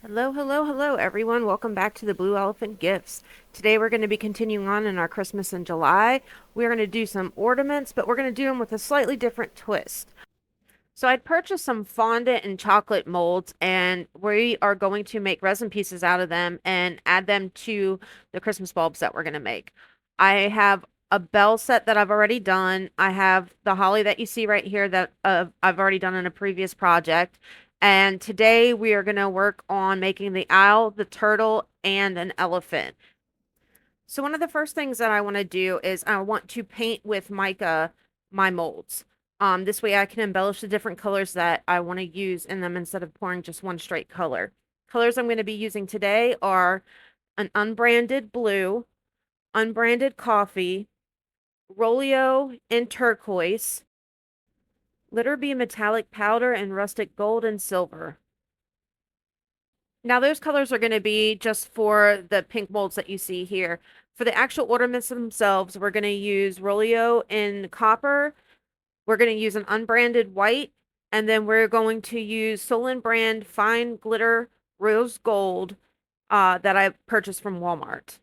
Hello, hello, hello, everyone. Welcome back to the Blue Elephant Gifts. Today we're going to be continuing on in our Christmas in July. We're going to do some ornaments, but we're going to do them with a slightly different twist. So I'd purchased some fondant and chocolate molds, and we are going to make resin pieces out of them and add them to the Christmas bulbs that we're going to make. I have a bell set that I've already done. I have the holly that you see right here that I've already done in a previous project. And today we are going to work on making the owl, the turtle, and an elephant. So one of the first things that I want to do is I want to paint with mica my molds. This way I can embellish the different colors that I want to use in them instead of pouring just one straight color. Colors I'm going to be using today are an unbranded blue, unbranded coffee, Rolio in turquoise, glitter bee metallic powder, and rustic gold and silver. Now those colors are going to be just for the pink molds that you see here. For the actual ornaments themselves, we're going to use Rolio in copper. We're going to use an unbranded white, and then we're going to use Sulyn brand fine glitter rose gold that I purchased from Walmart.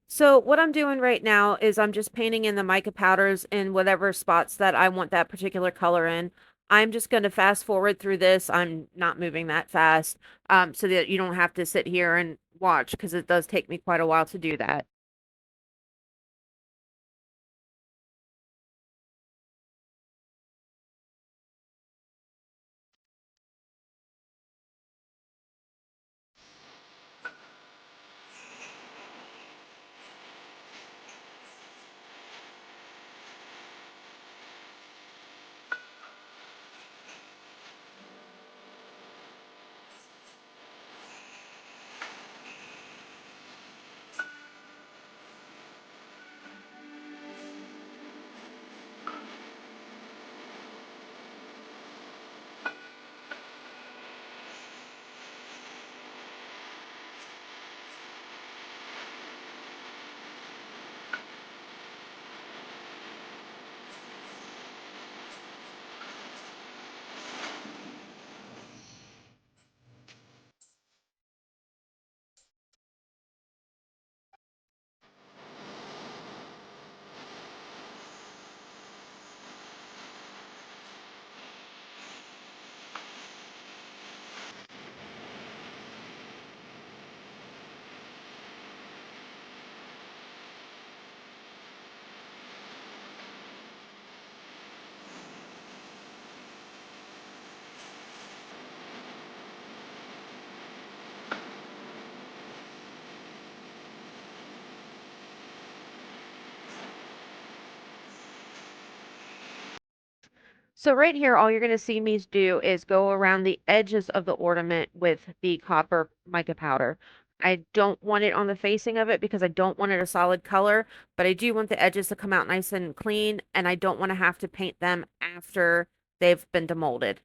So what I'm doing right now is I'm just painting in the mica powders in whatever spots that I want that particular color in. I'm just going to fast forward through this. I'm not moving that fast, so that you don't have to sit here and watch because it does take me quite a while to do that. So right here, all you're going to see me do is go around the edges of the ornament with the copper mica powder. I don't want it on the facing of it because I don't want it a solid color, but I do want the edges to come out nice and clean, and I don't want to have to paint them after they've been demolded.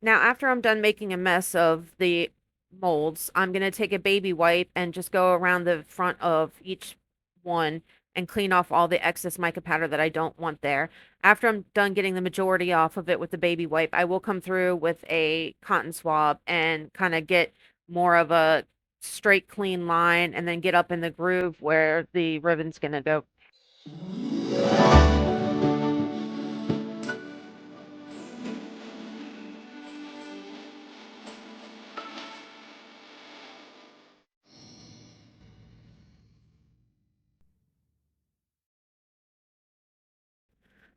Now, after I'm done making a mess of the molds, I'm going to take a baby wipe and just go around the front of each one and clean off all the excess mica powder that I don't want there. After I'm done getting the majority off of it with the baby wipe, I will come through with a cotton swab and kind of get more of a straight, clean line and then get up in the groove where the ribbon's going to go.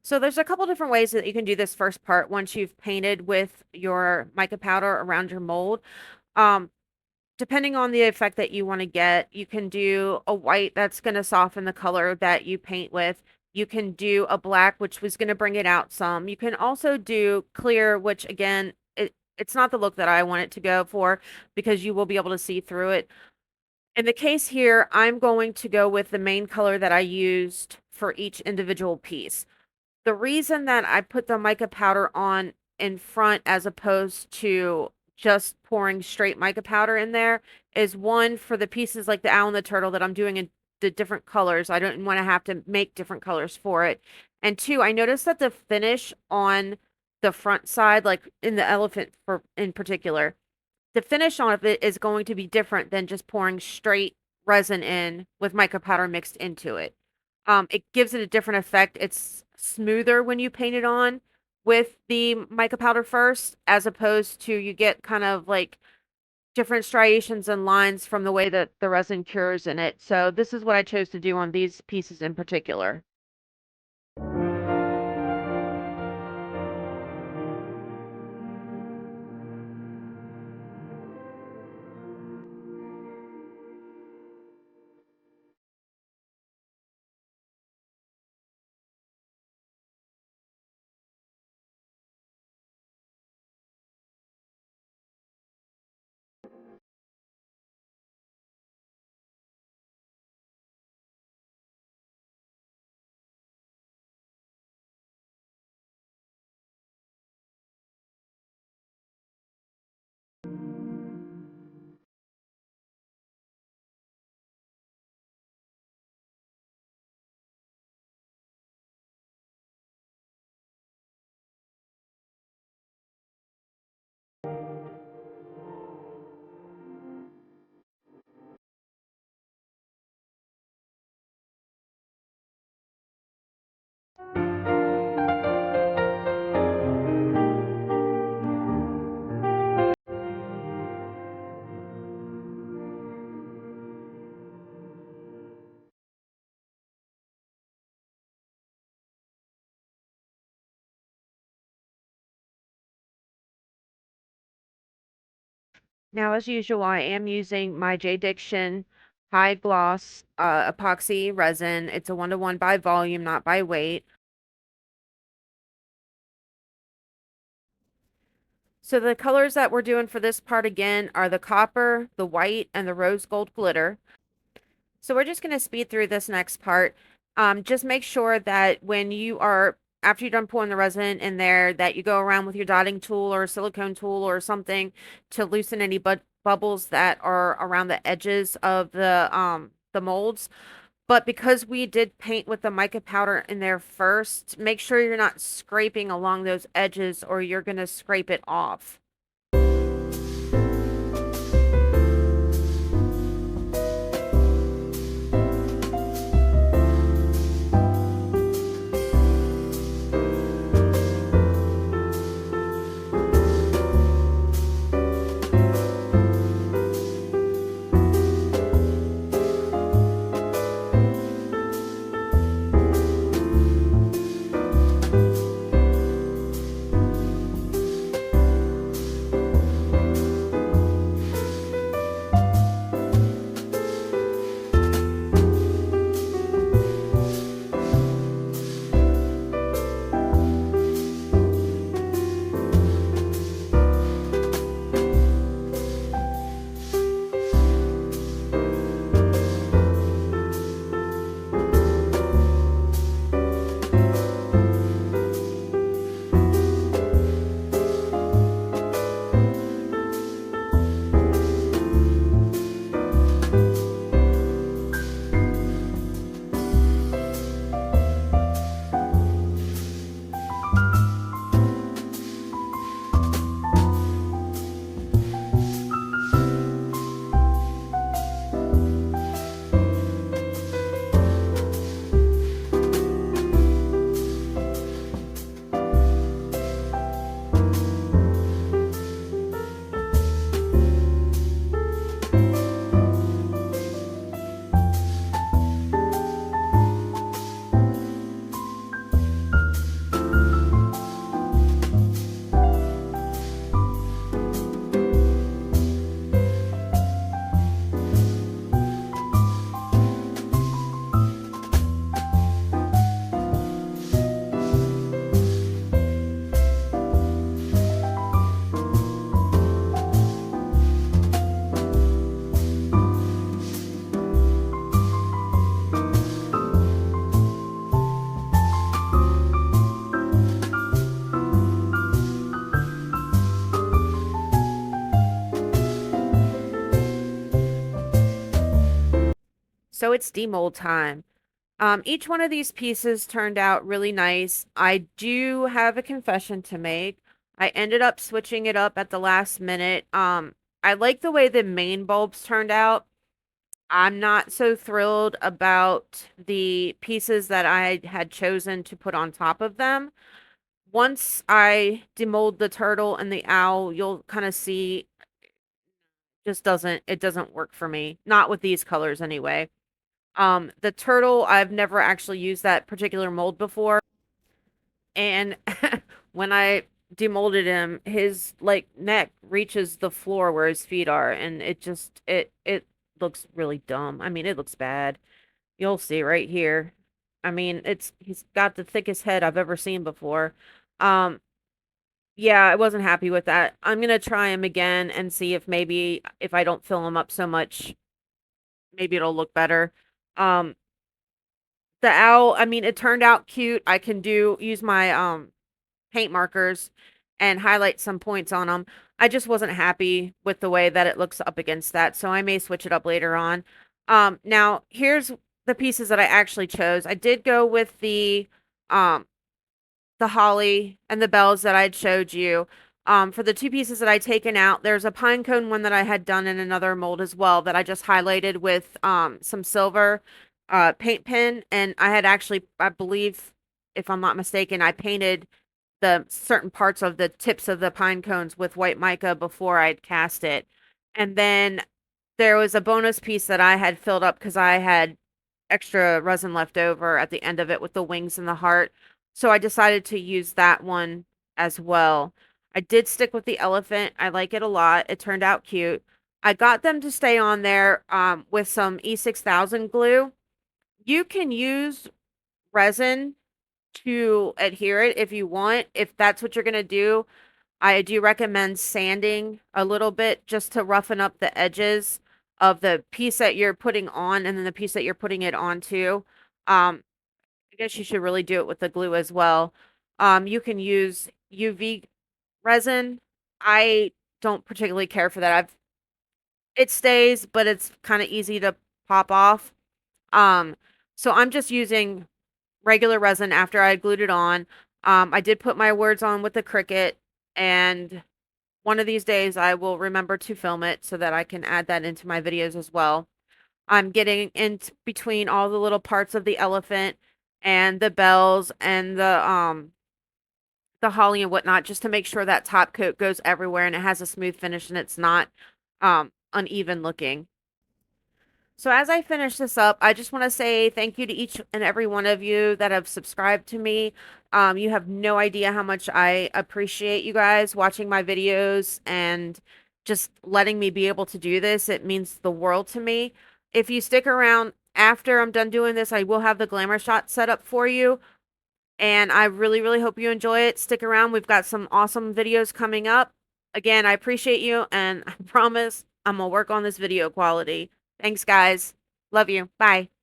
So there's a couple different ways that you can do this first part once you've painted with your mica powder around your mold. Um, Depending on the effect that you want to get, you can do a white that's going to soften the color that you paint with. You can do a black, which was going to bring it out some. You can also do clear, which again, it's not the look that I want it to go for because you will be able to see through it. In the case here, I'm going to go with the main color that I used for each individual piece. The reason that I put the mica powder on in front as opposed to just pouring straight mica powder in there is one for the pieces like the owl and the turtle that I'm doing in the different colors. I don't want to have to make different colors for it. And two, I noticed that the finish on the front side, like in the elephant in particular, the finish on it is going to be different than just pouring straight resin in with mica powder mixed into it. It gives it a different effect. It's smoother when you paint it on with the mica powder first, as opposed to you get kind of like different striations and lines from the way that the resin cures in it. So this is what I chose to do on these pieces in particular. Now, as usual, I am using my J Diction high gloss epoxy resin. It's a 1-to-1 by volume, not by weight. So the colors that we're doing for this part again are the copper, the white, and the rose gold glitter. So we're just going to speed through this next part. Just make sure that when you are, after you're done pouring the resin in there, that you go around with your dotting tool or a silicone tool or something to loosen any bubbles that are around the edges of the molds. But because we did paint with the mica powder in there first, make sure you're not scraping along those edges or you're going to scrape it off. So it's demold time. Each one of these pieces turned out really nice. I do have a confession to make. I ended up switching it up at the last minute. I like the way the main bulbs turned out. I'm not so thrilled about the pieces that I had chosen to put on top of them. Once I demold the turtle and the owl, you'll kind of see just doesn't work for me. Not with these colors anyway. The turtle, I've never actually used that particular mold before. And when I demolded him, his like neck reaches the floor where his feet are, and it looks really dumb. I mean, it looks bad. You'll see right here. I mean, he's got the thickest head I've ever seen before. Um, yeah, I wasn't happy with that. I'm gonna try him again and see if maybe if I don't fill him up so much, maybe it'll look better. Um, the owl, I mean, it turned out cute. I can use my paint markers and highlight some points on them. I just wasn't happy with the way that it looks up against that, so I may switch it up later on. Now here's the pieces that I actually chose. I did go with um the holly and the bells that I'd showed you. For the two pieces that I'd taken out, there's a pine cone one that I had done in another mold as well that I just highlighted with some silver paint pen, and I had actually, I believe, if I'm not mistaken, I painted the certain parts of the tips of the pine cones with white mica before I'd cast it. And then there was a bonus piece that I had filled up because I had extra resin left over at the end of it with the wings and the heart. So I decided to use that one as well. I did stick with the elephant. I like it a lot. It turned out cute. I got them to stay on there with some E6000 glue. You can use resin to adhere it if you want. If that's what you're going to do, I do recommend sanding a little bit just to roughen up the edges of the piece that you're putting on and then the piece that you're putting it onto. I guess you should really do it with the glue as well. You can use UV resin. I don't particularly care for that. It stays, but it's kind of easy to pop off. Um, so I'm just using regular resin after I glued it on. I did put my words on with the Cricut, and one of these days I will remember to film it so that I can add that into my videos as well. I'm getting in between all the little parts of the elephant and the bells and the holly and whatnot just to make sure that top coat goes everywhere and it has a smooth finish and it's not uneven looking. So as I finish this up, I just want to say thank you to each and every one of you that have subscribed to me. You have no idea how much I appreciate you guys watching my videos and just letting me be able to do this. It means the world to me. If you stick around after I'm done doing this, I will have the glamour shot set up for you. And I really, really hope you enjoy it. Stick around. We've got some awesome videos coming up. Again, I appreciate you, and I promise I'm going to work on this video quality. Thanks, guys. Love you. Bye.